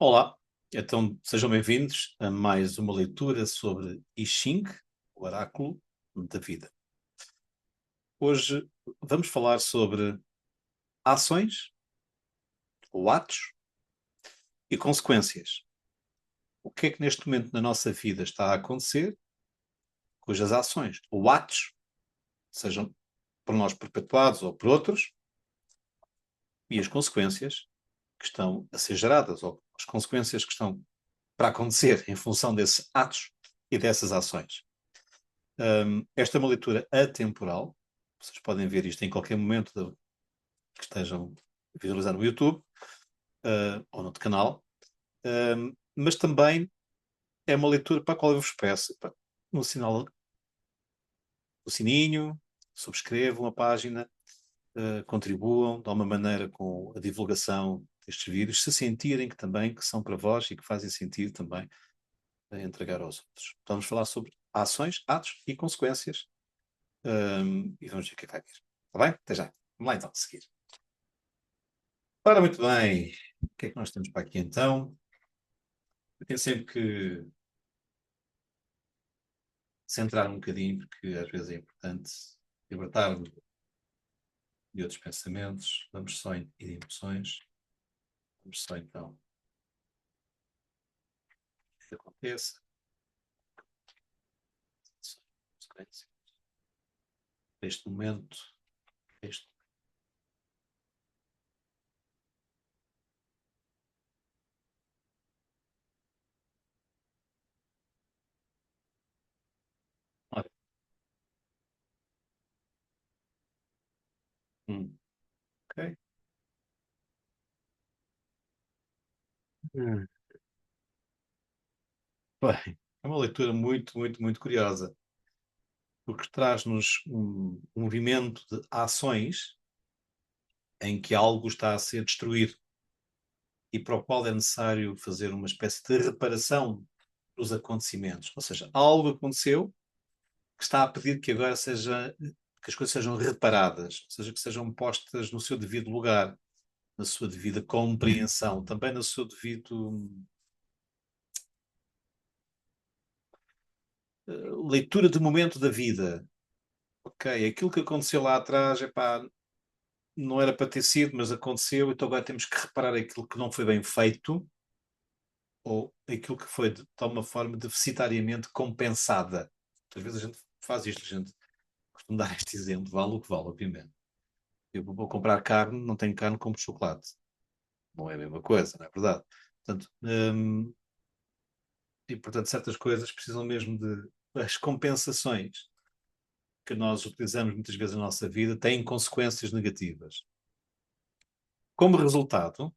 Olá, então sejam bem-vindos a mais uma leitura sobre I Ching, o oráculo da vida. Hoje vamos falar sobre ações, ou atos, e consequências. O que é que neste momento na nossa vida está a acontecer, cujas ações ou atos, sejam por nós perpetuados ou por outros, e as consequências que estão a ser geradas, ou as consequências que estão para acontecer em função desses atos e dessas ações. Esta é uma leitura atemporal. Vocês podem ver isto em qualquer momento que estejam a visualizar no YouTube ou no outro canal. Mas também é uma leitura para a qual eu vos peço no sinal do sininho, subscrevam a página, contribuam de alguma maneira com a divulgação destes vídeos, se sentirem que também que são para vós e que fazem sentido também entregar aos outros. Então, vamos falar sobre ações, atos e consequências. E vamos ver o que é que vai vir. Está bem? Até já. Vamos lá então, seguir. Ora, muito bem. O que é que nós temos para aqui então? Eu tenho sempre que centrar um bocadinho, porque às vezes é importante libertar-me de outros pensamentos. Vamos só e de emoções. Vamos só então que aconteça. Este momento, este. Ora, ok. Hum. Bem, é uma leitura muito, muito, muito curiosa, porque traz-nos um movimento de ações em que algo está a ser destruído e para o qual é necessário fazer uma espécie de reparação dos acontecimentos. Ou seja, algo aconteceu que está a pedir que agora seja, que as coisas sejam reparadas, ou seja, que sejam postas no seu devido lugar, na sua devida compreensão, também no seu devido leitura de momento da vida. Ok, aquilo que aconteceu lá atrás, epá, não era para ter sido, mas aconteceu, então agora temos que reparar aquilo que não foi bem feito ou aquilo que foi de uma forma deficitariamente compensada. Às vezes a gente faz isto, a gente costuma dar este exemplo, vale o que vale, obviamente. Eu vou comprar carne, não tenho carne, compro chocolate. Não é a mesma coisa, não é verdade? Portanto, e portanto certas coisas precisam mesmo de as compensações que nós utilizamos muitas vezes na nossa vida têm consequências negativas. Como resultado,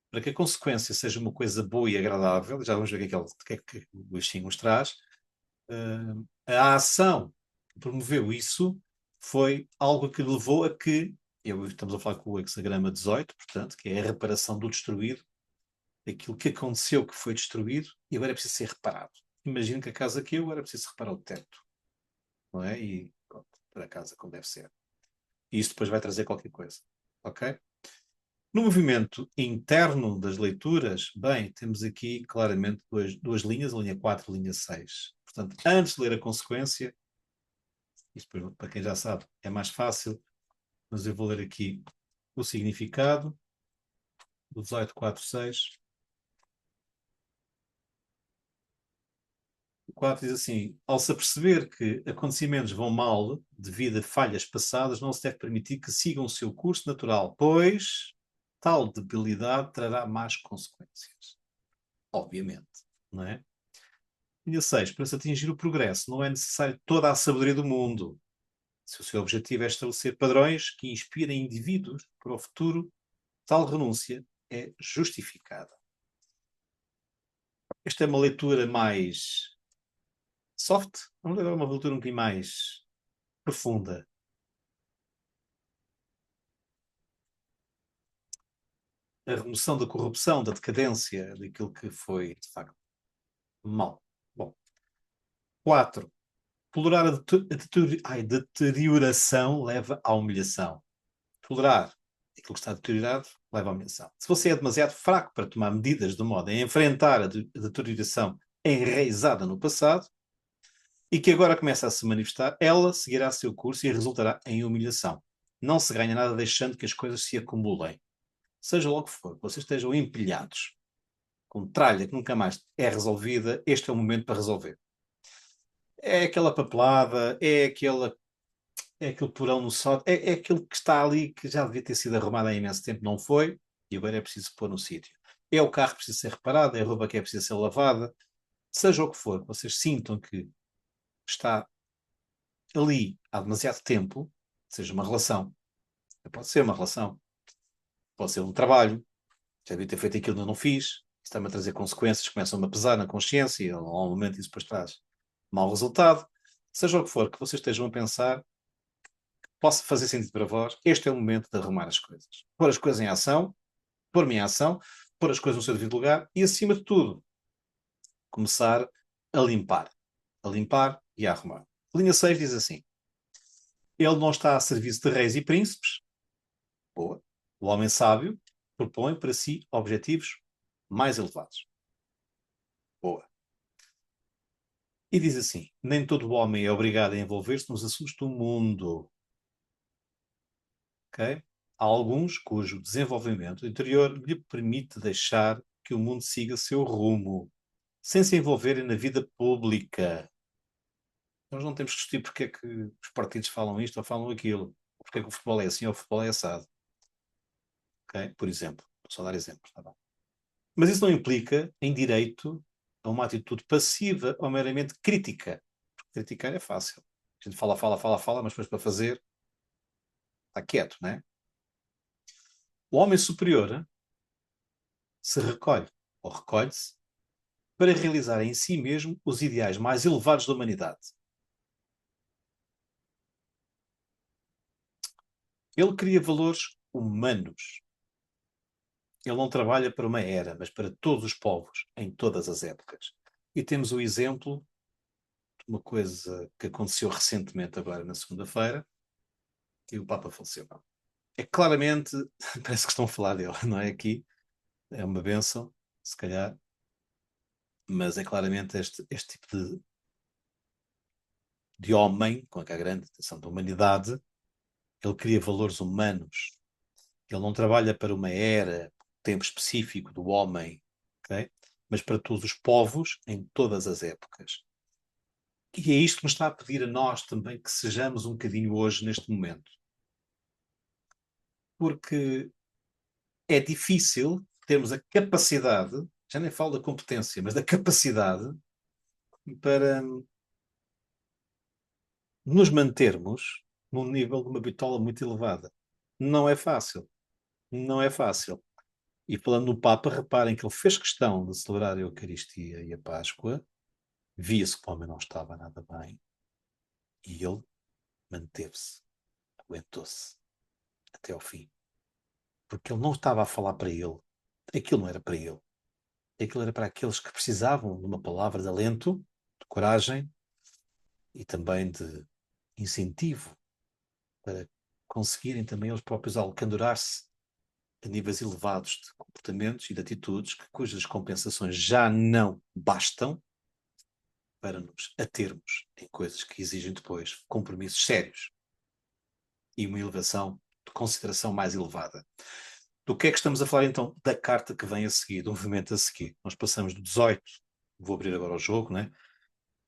para que a consequência seja uma coisa boa e agradável, já vamos ver o que é que o Xing nos traz, a ação que promoveu isso foi algo que levou a que, estamos a falar com o hexagrama 18, portanto, que é a reparação do destruído, aquilo que aconteceu que foi destruído e agora é preciso ser reparado. Imagino que a casa caiu, agora é preciso reparar o teto, não é? E pronto, para a casa como deve ser. E isso depois vai trazer qualquer coisa, ok? No movimento interno das leituras, bem, temos aqui claramente duas linhas, a linha 4 e a linha 6. Portanto, antes de ler a consequência, isto para quem já sabe é mais fácil, mas eu vou ler aqui o significado do 18.4.6. O 4 diz assim: ao se aperceber que acontecimentos vão mal devido a falhas passadas, não se deve permitir que sigam o seu curso natural, pois tal debilidade trará más consequências. Obviamente, não é? Linha 6. Para se atingir o progresso, não é necessário toda a sabedoria do mundo. Se o seu objetivo é estabelecer padrões que inspirem indivíduos para o futuro, tal renúncia é justificada. Esta é uma leitura mais soft, vamos ler uma leitura um bocadinho mais profunda. A remoção da corrupção, da decadência, daquilo que foi, de facto, mal. Bom. 4. Tolerar a deterioração leva à humilhação. Tolerar aquilo que está deteriorado leva à humilhação. Se você é demasiado fraco para tomar medidas de modo a enfrentar a deterioração enraizada no passado e que agora começa a se manifestar, ela seguirá seu curso e resultará em humilhação. Não se ganha nada deixando que as coisas se acumulem. Seja logo que for, vocês estejam empilhados com tralha que nunca mais é resolvida, este é o momento para resolver. É aquela papelada, é aquele porão no sótão, é aquilo que está ali que já devia ter sido arrumado há imenso tempo, não foi, e agora é preciso pôr no sítio. É o carro que precisa ser reparado, é a roupa que é preciso ser lavada, seja o que for, vocês sintam que está ali há demasiado tempo, seja uma relação, pode ser uma relação, pode ser um trabalho, já devia ter feito aquilo que eu não fiz, isso está-me a trazer consequências, começam-me a pesar na consciência, ao momento isso depois traz mau resultado, seja o que for que vocês estejam a pensar, possa fazer sentido para vós, este é o momento de arrumar as coisas. Pôr as coisas em ação, pôr-me em ação, pôr as coisas no seu devido lugar e, acima de tudo, começar a limpar. A limpar e a arrumar. Linha 6 diz assim: ele não está a serviço de reis e príncipes. Boa. O homem sábio propõe para si objetivos mais elevados. Boa. E diz assim: nem todo homem é obrigado a envolver-se nos assuntos do mundo. Okay? Há alguns cujo desenvolvimento interior lhe permite deixar que o mundo siga seu rumo, sem se envolverem na vida pública. Nós não temos que discutir porque é que os partidos falam isto ou falam aquilo, porque é que o futebol é assim ou o futebol é assado. Okay? Por exemplo, vou só dar exemplos. Tá bem? Mas isso não implica em direito a uma atitude passiva ou meramente crítica. Porque criticar é fácil. A gente fala, mas depois para fazer está quieto, não é? O homem superior se recolhe ou recolhe-se para realizar em si mesmo os ideais mais elevados da humanidade. Ele cria valores humanos. Ele não trabalha para uma era, mas para todos os povos, em todas as épocas. E temos o exemplo de uma coisa que aconteceu recentemente, agora na segunda-feira, que o Papa faleceu. É claramente, parece que estão a falar dele, não é aqui? É uma bênção, se calhar, mas é claramente este tipo de homem, com a grande atenção da humanidade, ele cria valores humanos. Ele não trabalha para uma era, tempo específico do homem, okay? Mas para todos os povos, em todas as épocas. E é isto que nos está a pedir a nós também que sejamos um bocadinho hoje, neste momento. Porque é difícil termos a capacidade, já nem falo da competência, mas da capacidade para nos mantermos num nível de uma bitola muito elevada. Não é fácil. Não é fácil. E falando no Papa, reparem que ele fez questão de celebrar a Eucaristia e a Páscoa, via-se que o homem não estava nada bem, e ele manteve-se, aguentou-se até ao fim. Porque ele não estava a falar para ele. Aquilo não era para ele. Aquilo era para aqueles que precisavam de uma palavra de alento, de coragem e também de incentivo para conseguirem também eles próprios alcandorar-se a níveis elevados de comportamentos e de atitudes cujas compensações já não bastam para nos atermos em coisas que exigem depois compromissos sérios e uma elevação de consideração mais elevada. Do que é que estamos a falar então? Da carta que vem a seguir, do movimento a seguir. Nós passamos do 18, vou abrir agora o jogo, né?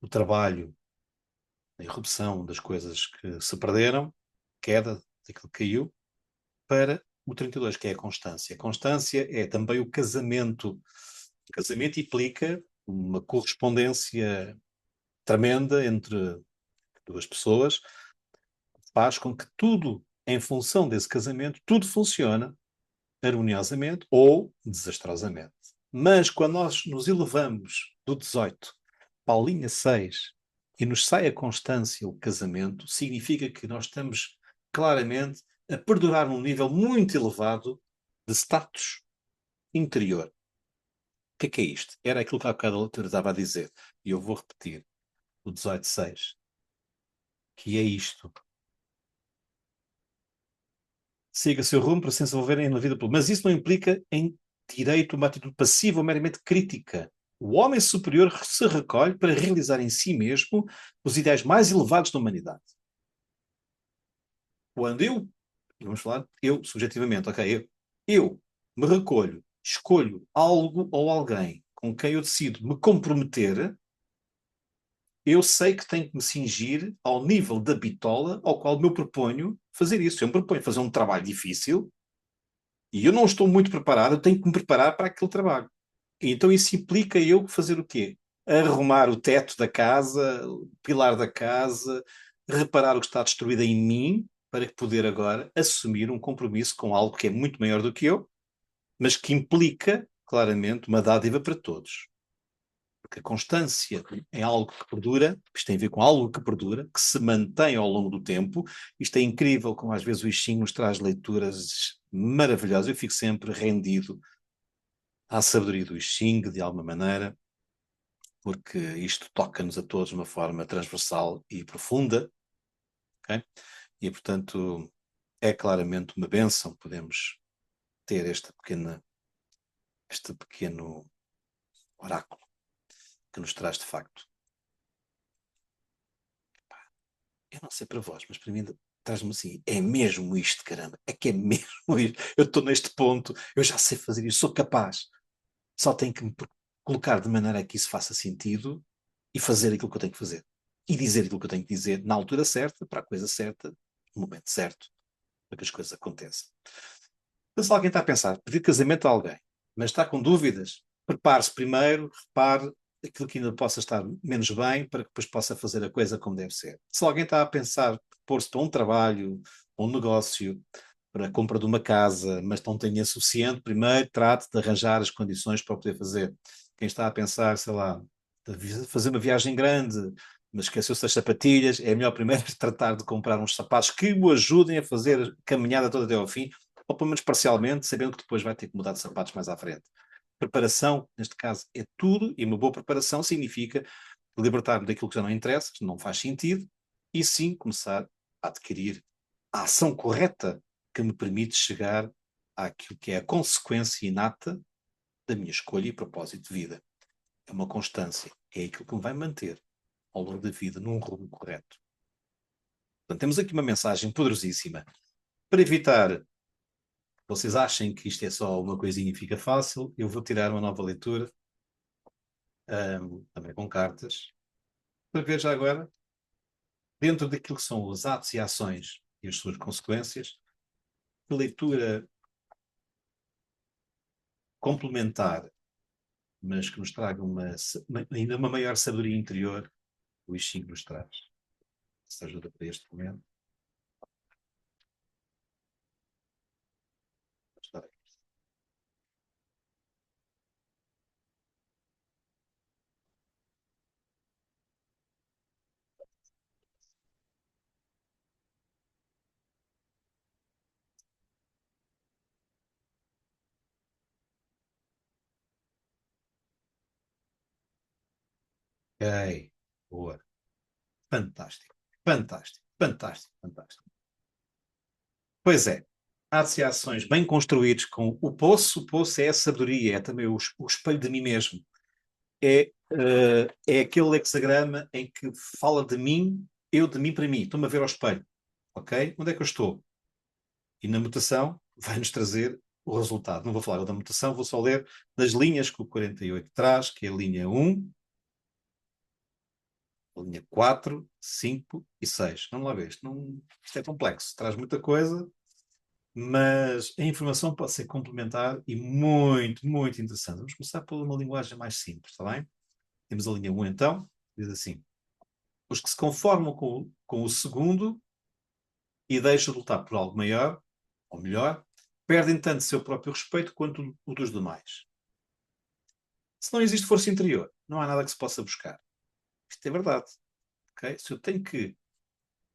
O trabalho, a irrupção das coisas que se perderam, queda daquilo que caiu, para o 32, que é a constância. A constância é também o casamento. O casamento implica uma correspondência tremenda entre duas pessoas, faz com que tudo, em função desse casamento, tudo funciona harmoniosamente ou desastrosamente. Mas quando nós nos elevamos do 18 para a linha 6 e nos sai a constância, o casamento, significa que nós estamos claramente a perdurar num nível muito elevado de status interior. O que é isto? Era aquilo que há bocado a leitura estava a dizer, e eu vou repetir, o 18.6, que é isto. siga seu rumo para se envolverem na vida pública. Mas isso não implica em direito uma atitude passiva ou meramente crítica. O homem superior se recolhe para realizar em si mesmo os ideais mais elevados da humanidade. Quando vamos falar, eu, subjetivamente, ok, eu me recolho, escolho algo ou alguém com quem eu decido me comprometer, eu sei que tenho que me cingir ao nível da bitola ao qual me proponho fazer isso. Eu me proponho fazer um trabalho difícil e eu não estou muito preparado, eu tenho que me preparar para aquele trabalho. E então isso implica eu fazer o quê? Arrumar o teto da casa, o pilar da casa, reparar o que está destruído em mim, para poder agora assumir um compromisso com algo que é muito maior do que eu, mas que implica, claramente, uma dádiva para todos. Porque a constância em algo que perdura, isto tem a ver com algo que perdura, que se mantém ao longo do tempo. Isto é incrível, como às vezes o I Ching nos traz leituras maravilhosas. Eu fico sempre rendido à sabedoria do I Ching, de alguma maneira, porque isto toca-nos a todos de uma forma transversal e profunda, ok? E, portanto, é claramente uma bênção podemos ter este pequeno oráculo que nos traz, de facto. Eu não sei para vós, mas para mim traz-me assim, é mesmo isto, caramba, é que é mesmo isto. Eu estou neste ponto, eu já sei fazer isso, sou capaz. Só tenho que me colocar de maneira a que isso faça sentido e fazer aquilo que eu tenho que fazer. E dizer aquilo que eu tenho que dizer na altura certa, para a coisa certa, no momento certo, para que as coisas aconteçam. Então, se alguém está a pensar, pedir casamento a alguém, mas está com dúvidas, prepare-se primeiro, repare aquilo que ainda possa estar menos bem, para que depois possa fazer a coisa como deve ser. Se alguém está a pensar pôr-se para um trabalho, um negócio, para a compra de uma casa, mas não tem dinheiro suficiente, primeiro trate de arranjar as condições para o poder fazer. Quem está a pensar, sei lá, de fazer uma viagem grande, mas esqueceu-se das sapatilhas, é melhor primeiro tratar de comprar uns sapatos que o ajudem a fazer a caminhada toda até ao fim, ou pelo menos parcialmente, sabendo que depois vai ter que mudar de sapatos mais à frente. Preparação, neste caso, é tudo, e uma boa preparação significa libertar-me daquilo que já não interessa, que não faz sentido, e sim começar a adquirir a ação correta que me permite chegar àquilo que é a consequência inata da minha escolha e propósito de vida. É uma constância, é aquilo que me vai manter ao longo da vida num rumo correto. Portanto, temos aqui uma mensagem poderosíssima. Para evitar que vocês achem que isto é só uma coisinha e fica fácil, eu vou tirar uma nova leitura, também com cartas, para ver já agora, dentro daquilo que são os atos e ações e as suas consequências, que leitura complementar, mas que nos traga ainda uma maior sabedoria interior, o I Ching nos traz. Se ajuda para este momento. Ok, boa. Fantástico, fantástico, fantástico, fantástico. Pois é, atos e ações bem construídos com o poço é a sabedoria, é também o espelho de mim mesmo. É aquele hexagrama em que fala de mim, eu de mim para mim. Estou-me a ver ao espelho, ok? Onde é que eu estou? E na mutação vai-nos trazer o resultado. Não vou falar da mutação, vou só ler das linhas que o 48 traz, que é a linha 1, a linha 4, 5 e 6. Vamos lá ver, isto é complexo, traz muita coisa, mas a informação pode ser complementar e muito, muito interessante. Vamos começar por uma linguagem mais simples, está bem? Temos a linha 1 então, diz assim: os que se conformam com o segundo e deixam de lutar por algo maior, ou melhor, perdem tanto seu próprio respeito quanto o dos demais. Se não existe força interior, não há nada que se possa buscar. Isto é verdade. Okay? Se eu tenho que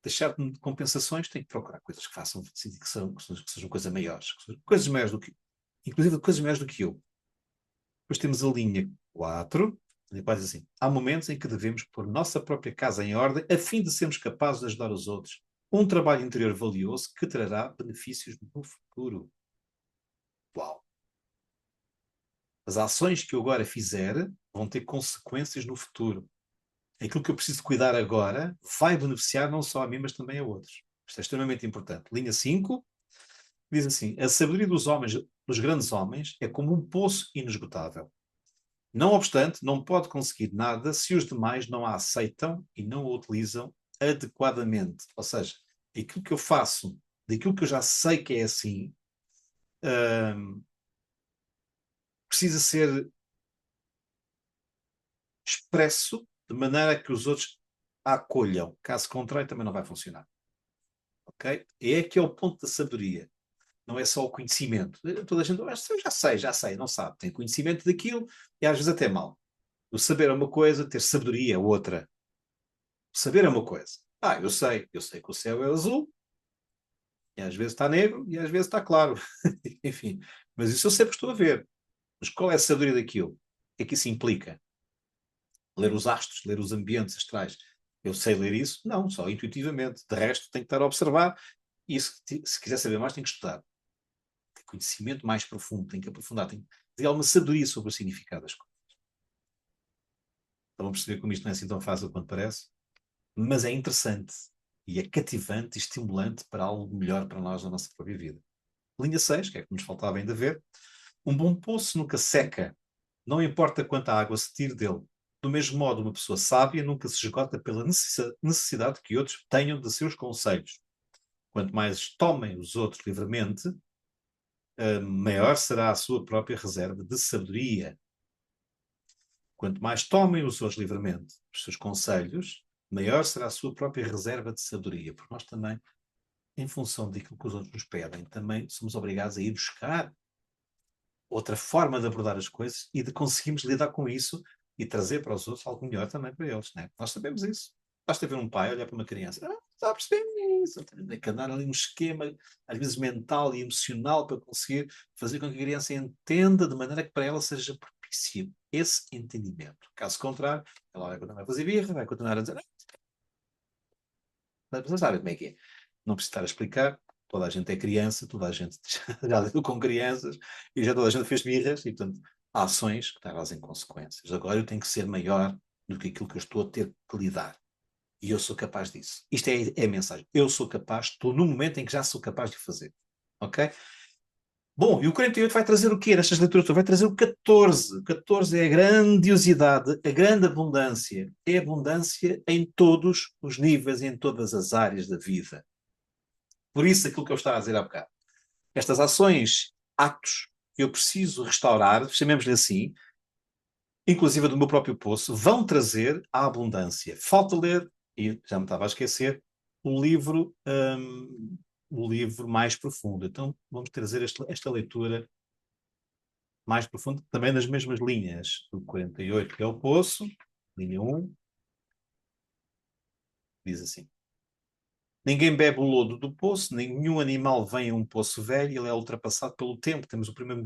deixar-me de compensações, tenho que procurar coisas que façam sentido, que sejam coisas maiores. Coisas maiores do que, inclusive coisas maiores do que eu. Depois temos a linha 4, que diz assim: há momentos em que devemos pôr nossa própria casa em ordem a fim de sermos capazes de ajudar os outros. um trabalho interior valioso que trará benefícios no futuro. Uau! As ações que eu agora fizer vão ter consequências no futuro. Aquilo que eu preciso cuidar agora vai beneficiar não só a mim, mas também a outros. Isto é extremamente importante. Linha 5 diz assim: a sabedoria dos homens, dos grandes homens, é como um poço inesgotável. Não obstante, não pode conseguir nada se os demais não a aceitam e não a utilizam adequadamente. Ou seja, aquilo que eu faço, daquilo que eu já sei que é assim, precisa ser expresso de maneira que os outros a acolham. Caso contrário, também não vai funcionar. Ok? E é que é o ponto da sabedoria. Não é só o conhecimento. Toda a gente, eu já sei, não sabe. Tem conhecimento daquilo e às vezes até mal. O saber é uma coisa, ter sabedoria é outra. O saber é uma coisa. Eu sei que o céu é azul, e às vezes está negro, e às vezes está claro. Enfim, mas isso eu sempre estou a ver. Mas qual é a sabedoria daquilo? O que é que isso implica? Ler os astros, ler os ambientes astrais. Eu sei ler isso? Não, só intuitivamente. De resto, tenho que estar a observar. E se quiser saber mais, tenho que estudar. Tem conhecimento mais profundo, tem que aprofundar, tem que ter alguma sabedoria sobre o significado das coisas. Então, vamos perceber como isto não é assim tão fácil quanto parece, mas é interessante e é cativante e estimulante para algo melhor para nós na nossa própria vida. Linha 6, que é que nos faltava ainda ver. Um bom poço nunca seca, não importa quanta água se tire dele. Do mesmo modo, uma pessoa sábia nunca se esgota pela necessidade que outros tenham de seus conselhos. Quanto mais tomem os outros livremente, maior será a sua própria reserva de sabedoria. Quanto mais tomem os outros livremente os seus conselhos, maior será a sua própria reserva de sabedoria. Porque nós também, em função daquilo que os outros nos pedem, também somos obrigados a ir buscar outra forma de abordar as coisas e de conseguirmos lidar com isso e trazer para os outros algo melhor também para eles. Né? Nós sabemos isso. Basta ver um pai olhar para uma criança, está a perceber isso, tem que andar ali um esquema, às vezes mental e emocional, para conseguir fazer com que a criança entenda de maneira que para ela seja propício esse entendimento. Caso contrário, ela vai continuar a fazer birra, vai continuar a dizer, mas sabe como é que é? Não precisa estar a explicar, toda a gente é criança, toda a gente já lidou com crianças e já toda a gente fez birras e, portanto, há ações que trazem consequências. Agora eu tenho que ser maior do que aquilo que eu estou a ter que lidar. E eu sou capaz disso. Isto é a mensagem. Eu sou capaz, estou no momento em que já sou capaz de fazer. Ok? Bom, e o 48 vai trazer o quê nestas leituras? Vai trazer o 14. O 14 é a grandiosidade, a grande abundância. É abundância em todos os níveis e em todas as áreas da vida. Por isso, aquilo que eu estava a dizer há bocado. Estas ações, atos que eu preciso restaurar, chamemos-lhe assim, inclusive do meu próprio poço, vão trazer a abundância. Falta ler, e já me estava a esquecer, o livro mais profundo. Então, vamos trazer esta leitura mais profunda, também nas mesmas linhas do 48, que é o poço, linha 1, diz assim. Ninguém bebe o lodo do poço, nenhum animal vem a um poço velho e ele é ultrapassado pelo tempo. Temos o primeiro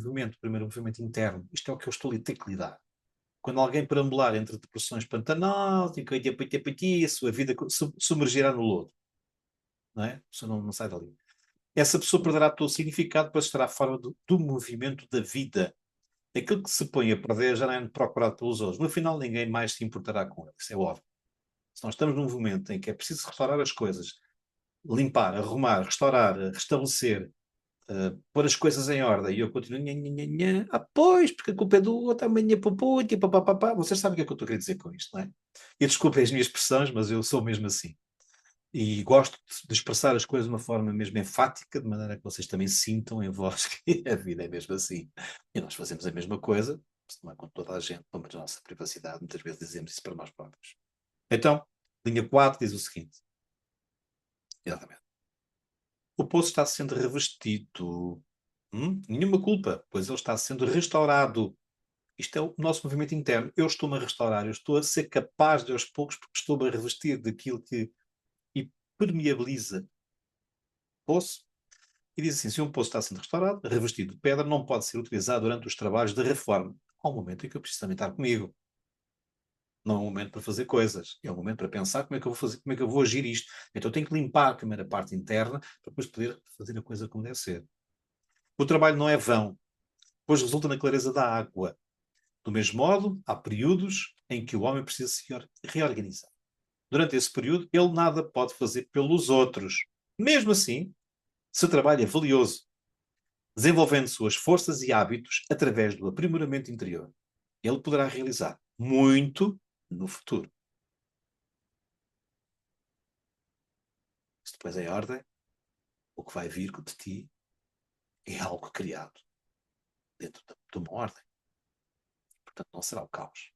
movimento interno. Isto é o que eu estou a ter que lidar. Quando alguém perambular entre depressões pantanosas, e a sua vida submergirá no lodo. Não é? A pessoa não sai dali. Essa pessoa perderá todo o significado, pois estará fora do movimento da vida. Aquilo que se põe a perder já não é procurado pelos outros. No final, ninguém mais se importará com ele. Isso é óbvio. Se nós estamos num momento em que é preciso restaurar as coisas, limpar, arrumar, restaurar, restabelecer, pôr as coisas em ordem, e eu continuo, pois, porque a culpa é do outro, amanhã, papapá. Vocês sabem o que é que eu estou a querer dizer com isto, não é? E desculpem as minhas expressões, mas eu sou mesmo assim. E gosto de expressar as coisas de uma forma mesmo enfática, de maneira que vocês também sintam em vós que a vida é mesmo assim. E nós fazemos a mesma coisa, não é com toda a gente, para a nossa privacidade, muitas vezes dizemos isso para nós próprios. Então, linha 4 diz o seguinte, exatamente. O poço está sendo revestido. Nenhuma culpa, pois ele está sendo restaurado. Isto é o nosso movimento interno. Eu estou-me a restaurar, eu estou a ser capaz de aos poucos, porque estou-me a revestir daquilo que impermeabiliza o poço. E diz assim: se um poço está sendo restaurado, revestido de pedra, não pode ser utilizado durante os trabalhos de reforma. Há um momento em que eu preciso também estar comigo. Não é um momento para fazer coisas. É um momento para pensar como é que eu vou fazer, como é que eu vou agir isto. Então eu tenho que limpar a primeira parte interna para depois poder fazer a coisa como deve ser. O trabalho não é vão, pois resulta na clareza da água. Do mesmo modo, há períodos em que o homem precisa se reorganizar. Durante esse período, ele nada pode fazer pelos outros. Mesmo assim, seu trabalho é valioso, desenvolvendo suas forças e hábitos através do aprimoramento interior. Ele poderá realizar muito no futuro. Se depois é ordem, o que vai vir de ti é algo criado dentro de uma ordem. Portanto, não será o caos.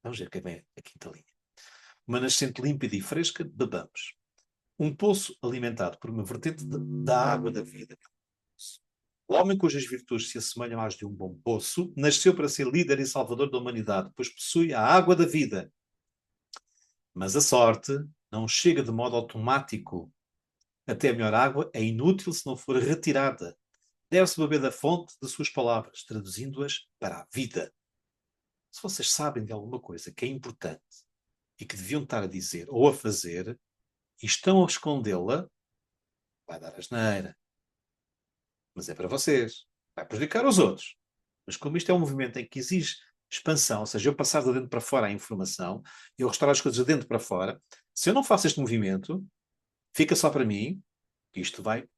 Vamos ver quem vem a quinta linha. Uma nascente límpida e fresca, bebamos. Um poço alimentado por uma vertente da água da vida. O homem cujas virtudes se assemelham às de um bom poço nasceu para ser líder e salvador da humanidade, pois possui a água da vida. Mas a sorte não chega de modo automático. Até a melhor água é inútil se não for retirada. Deve-se beber da fonte de suas palavras, traduzindo-as para a vida. Se vocês sabem de alguma coisa que é importante e que deviam estar a dizer ou a fazer e estão a escondê-la, vai dar asneira. Mas é para vocês. Vai prejudicar os outros. Mas como isto é um movimento em que exige expansão, ou seja, eu passar de dentro para fora a informação, eu restaurar as coisas de dentro para fora, se eu não faço este movimento, fica só para mim, isto vai,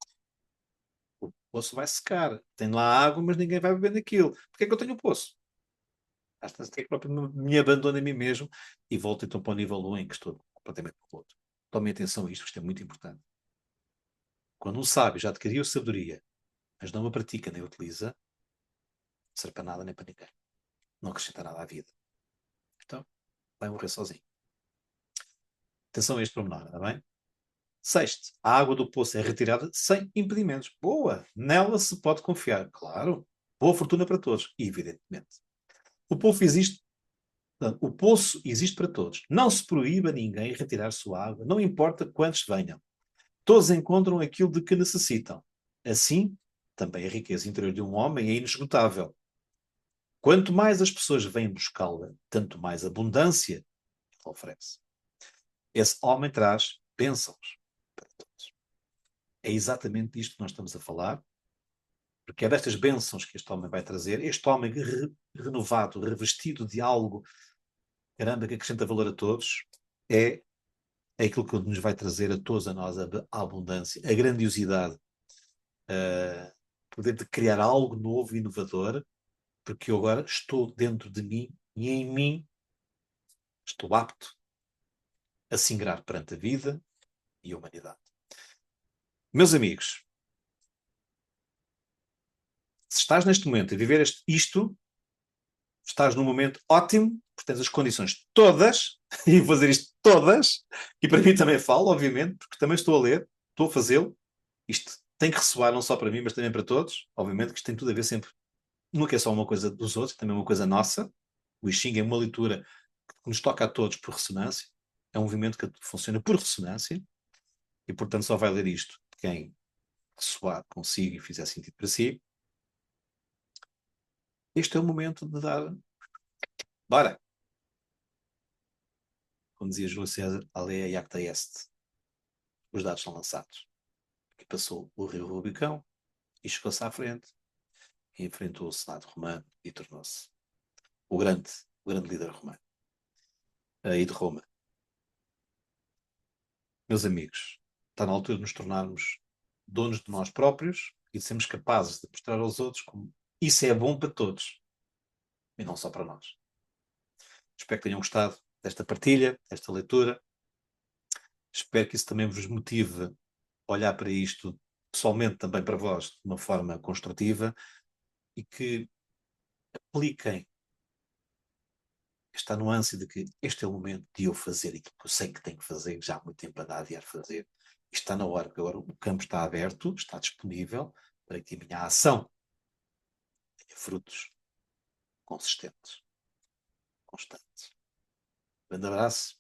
o poço vai secar. Tem lá água, mas ninguém vai beber daquilo. Porquê é que eu tenho o poço? Às vezes é que próprio me abandono a mim mesmo e volto então para o nível 1 em que estou completamente no outro. Tomem atenção a isto, isto é muito importante. Quando um sábio já adquiriu sabedoria, mas não a pratica nem a utiliza, não serve para nada nem para ninguém. Não acrescenta nada à vida. Então, vai morrer sozinho. Atenção a este pormenor, está bem? Sexto, a água do poço é retirada sem impedimentos. Boa! Nela se pode confiar. Claro. Boa fortuna para todos, evidentemente. O poço existe, o poço existe para todos. Não se proíbe a ninguém retirar sua água, não importa quantos venham. Todos encontram aquilo de que necessitam. Assim, também a riqueza interior de um homem é inesgotável. Quanto mais as pessoas vêm buscá-la, tanto mais abundância ele oferece. Esse homem traz bênçãos para todos. É exatamente disto que nós estamos a falar, porque é destas bênçãos que este homem vai trazer. Este homem renovado, revestido de algo, caramba, que acrescenta valor a todos, é aquilo que nos vai trazer a todos a nós a abundância, a grandiosidade, poder de criar algo novo e inovador, porque eu agora estou dentro de mim e em mim estou apto a singrar perante a vida e a humanidade. Meus amigos, se estás neste momento a viver isto, estás num momento ótimo, porque tens as condições todas, e vou fazer isto todas, e para mim também falo, obviamente, porque também estou a ler, estou a fazê-lo. Isto tem que ressoar não só para mim, mas também para todos. Obviamente que isto tem tudo a ver sempre, nunca é só uma coisa dos outros, também é uma coisa nossa. O I Ching é uma leitura que nos toca a todos por ressonância, é um movimento que funciona por ressonância, e portanto só vai ler isto quem ressoar consigo e fizer sentido para si. Este é o momento de dar. Bora! Como dizia Júlio César, alea iacta est. Os dados são lançados. Que passou o rio Rubicão e chegou-se à frente e enfrentou o Senado romano e tornou-se o grande líder romano e de Roma. Meus amigos, está na altura de nos tornarmos donos de nós próprios e de sermos capazes de mostrar aos outros como isso é bom para todos e não só para nós. Espero que tenham gostado desta partilha, desta leitura. Espero que isso também vos motive a olhar para isto pessoalmente também para vós de uma forma construtiva e que apliquem esta nuance de que este é o momento de eu fazer aquilo que eu sei que tenho que fazer, já há muito tempo a dar e a fazer. Isto está na hora, porque agora o campo está aberto, está disponível para que a minha ação tenha frutos consistentes, constantes. Grande abraço.